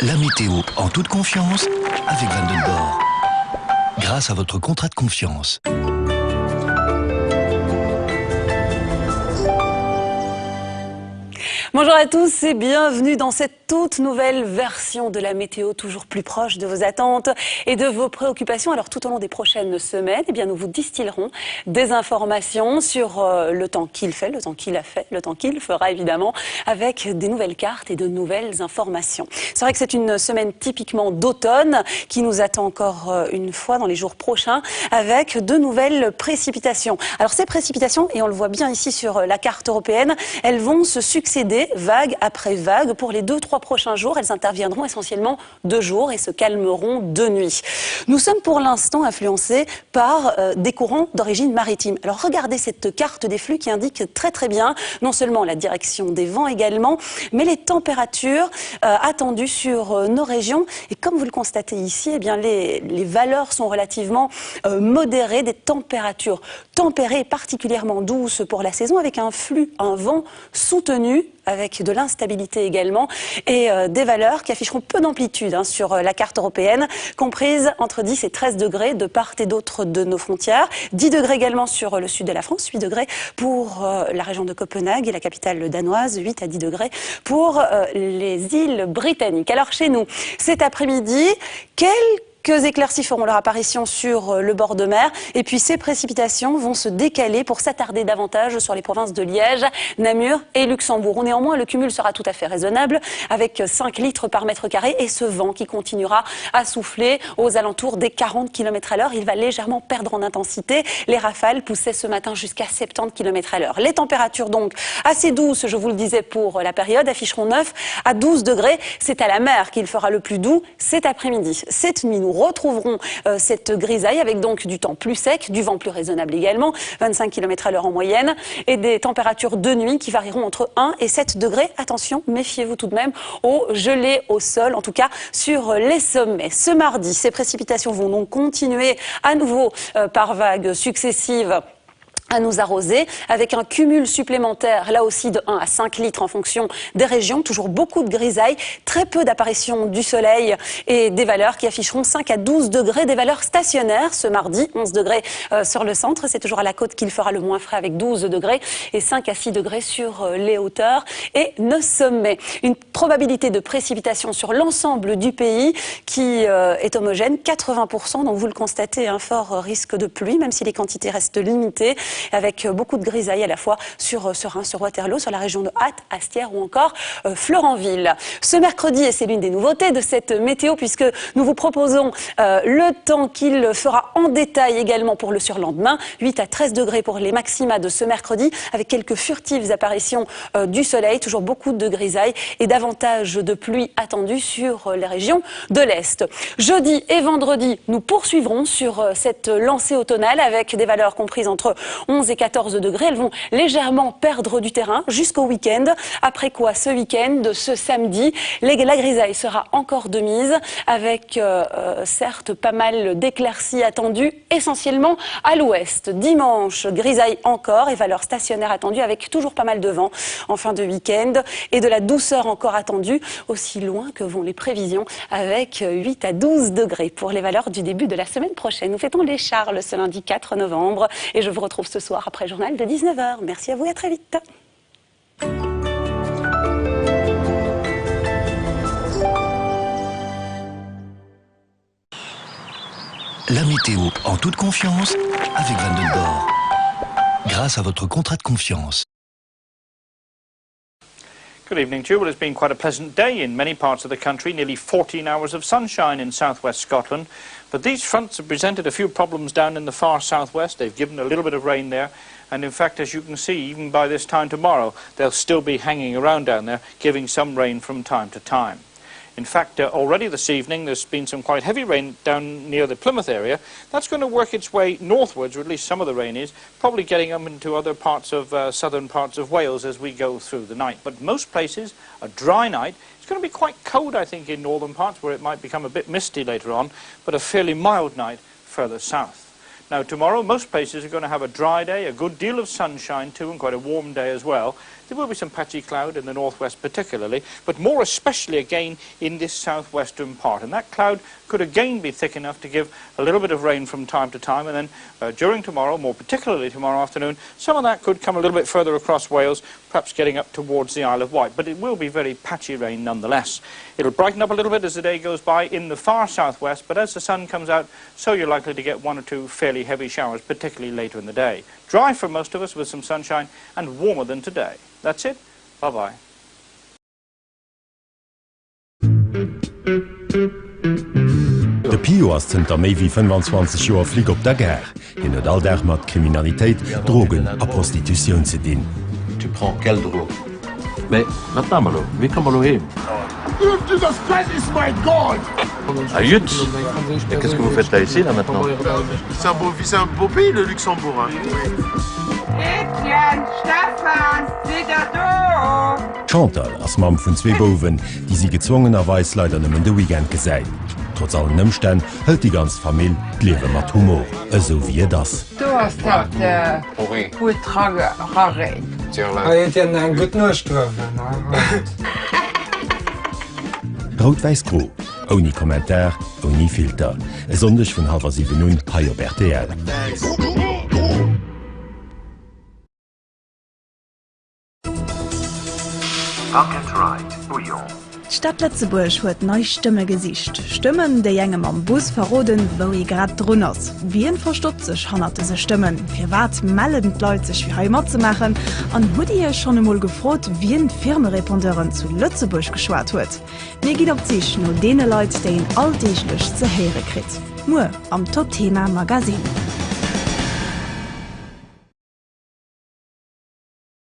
La météo en toute confiance avec Vandenborg. Grâce à votre contrat de confiance. Bonjour à tous et bienvenue dans cette toute nouvelle version de la météo, toujours plus proche de vos attentes et de vos préoccupations. Alors tout au long des prochaines semaines, eh bien, nous vous distillerons des informations sur le temps qu'il fait, le temps qu'il a fait, le temps qu'il fera évidemment, avec des nouvelles cartes et de nouvelles informations. C'est vrai que c'est une semaine typiquement d'automne qui nous attend encore une fois dans les jours prochains avec de nouvelles précipitations. Alors ces précipitations, et on le voit bien ici sur la carte européenne, elles vont se succéder vague après vague. Pour les 2-3 prochains jours, elles interviendront essentiellement de jour et se calmeront de nuit. Nous sommes pour l'instant influencés par des courants d'origine maritime. Alors regardez cette carte des flux qui indique très bien non seulement la direction des vents également, mais les températures attendues sur nos régions. Et comme vous le constatez ici, eh bien les valeurs sont relativement modérées, des températures tempérées et particulièrement douces pour la saison, avec un flux, un vent soutenu, avec de l'instabilité également, et des valeurs qui afficheront peu d'amplitude sur la carte européenne, comprises entre 10 et 13 degrés de part et d'autre de nos frontières. 10 degrés également sur le sud de la France, 8 degrés pour la région de Copenhague et la capitale danoise, 8 à 10 degrés pour les îles britanniques. Alors chez nous, cet après-midi, quelques éclaircies feront leur apparition sur le bord de mer et puis ces précipitations vont se décaler pour s'attarder davantage sur les provinces de Liège, Namur et Luxembourg. Néanmoins, le cumul sera tout à fait raisonnable avec 5 litres par mètre carré et ce vent qui continuera à souffler aux alentours des 40 km à l'heure. Il va légèrement perdre en intensité. Les rafales poussaient ce matin jusqu'à 70 km à l'heure. Les températures donc assez douces, je vous le disais pour la période, afficheront 9 à 12 degrés. C'est à la mer qu'il fera le plus doux cet après-midi. Cette nuit, nous retrouverons cette grisaille avec donc du temps plus sec, du vent plus raisonnable également, 25 km à l'heure en moyenne, et des températures de nuit qui varieront entre 1 et 7 degrés. Attention, méfiez-vous tout de même aux gelées au sol, en tout cas sur les sommets. Ce mardi, ces précipitations vont donc continuer à nouveau par vagues successives à nous arroser, avec un cumul supplémentaire, là aussi de 1 à 5 litres en fonction des régions, toujours beaucoup de grisailles, très peu d'apparition du soleil et des valeurs qui afficheront 5 à 12 degrés, des valeurs stationnaires ce mardi, 11 degrés sur le centre, c'est toujours à la côte qu'il fera le moins frais avec 12 degrés et 5 à 6 degrés sur les hauteurs et nos sommets. Une probabilité de précipitation sur l'ensemble du pays qui est homogène, 80%, donc vous le constatez, un fort risque de pluie, même si les quantités restent limitées, avec beaucoup de grisailles à la fois sur Reims, sur Waterloo, sur la région de Ath, Astières ou encore Florenville. Ce mercredi, et c'est l'une des nouveautés de cette météo, puisque nous vous proposons le temps qu'il fera en détail également pour le surlendemain, 8 à 13 degrés pour les maxima de ce mercredi, avec quelques furtives apparitions du soleil, toujours beaucoup de grisailles et davantage de pluie attendue sur les régions de l'Est. Jeudi et vendredi, nous poursuivrons sur cette lancée automnale avec des valeurs comprises entre 11 et 14 degrés. Elles vont légèrement perdre du terrain jusqu'au week-end. Après quoi, ce week-end, ce samedi, la grisaille sera encore de mise avec certes pas mal d'éclaircies attendues, essentiellement à l'ouest. Dimanche, grisaille encore et valeurs stationnaires attendues avec toujours pas mal de vent en fin de week-end et de la douceur encore attendue, aussi loin que vont les prévisions avec 8 à 12 degrés pour les valeurs du début de la semaine prochaine. Nous fêtons les Charles ce lundi 4 novembre et je vous retrouve ce soir après le journal de 19h. Merci à vous et à très vite. La météo en toute confiance avec Vandenborg. Grâce à votre contrat de confiance. Good evening to you. Well, it's been quite a pleasant day in many parts of the country, nearly 14 hours of sunshine in southwest Scotland. But these fronts have presented a few problems down in the far southwest. They've given a little bit of rain there. And in fact, as you can see, even by this time tomorrow, they'll still be hanging around down there, giving some rain from time to time. In fact, already this evening there's been some quite heavy rain down near the Plymouth area. That's going to work its way northwards, or at least some of the rain is, probably getting up into other parts of southern parts of Wales as we go through the night. But most places, a dry night. It's going to be quite cold, I think, in northern parts where it might become a bit misty later on, but a fairly mild night further south. Now tomorrow most places are going to have a dry day, a good deal of sunshine too, and quite a warm day as well. There will be some patchy cloud in the northwest particularly, but more especially again in this southwestern part. And that cloud could again be thick enough to give a little bit of rain from time to time, and then during tomorrow, more particularly tomorrow afternoon, some of that could come a little bit further across Wales, perhaps getting up towards the Isle of Wight, but it will be very patchy rain nonetheless. It'll brighten up a little bit as the day goes by in the far southwest, but as the sun comes out, so you're likely to get one or two fairly heavy showers, particularly later in the day. Dry for most of us with some sunshine and warmer than today. That's it. Bye-bye. De Pio ass zenter méi wie 25 Joer flieg op der Gär. Hin et alldag mat Kriminalitéit, Drogen a Prostitution ze dinn. Tu prends quelle drogue? Mais maintenant, Malo, wie kann Malo hin? Jesus Christ is my God! Ayut! Et qu'est-ce que vous faites là ici, là, maintenant? C'est un beau pays, le Luxembourg. Hein. Etienne, Stefan, wieder do! Chantal ass Mam vun 2 Bowen, die sie gezwungenerweis leider nëmmen de Weekend gesäit. Trotz allen Nëmmstän hëlt die ganz Famill d'Lewe mat Humor, eso wie das. Du hast dat gut raré. Etienne en gut Noströwen. Rot-Weiß Gro, oni Kommentar, oni Filter. E sondech vun Hawer 7 nun hai op RTL. Stadt Lettzeburg huet neii Stimme gesicht. Stimmen déi engem am Bus verroden, wo i grad drunners. Wien verstut sech hannerte se Stimmen. Fir wat melden Leiit sech fir Heimat ze machen, an huet ihr schon emol gefrot, wien Firmerepondeuren zu Lützeburg geschwaart huet. Mir giet op sich no dee Leiit, déi en alldeeglech ze heere krit. Mu am Top-Thema Magazin.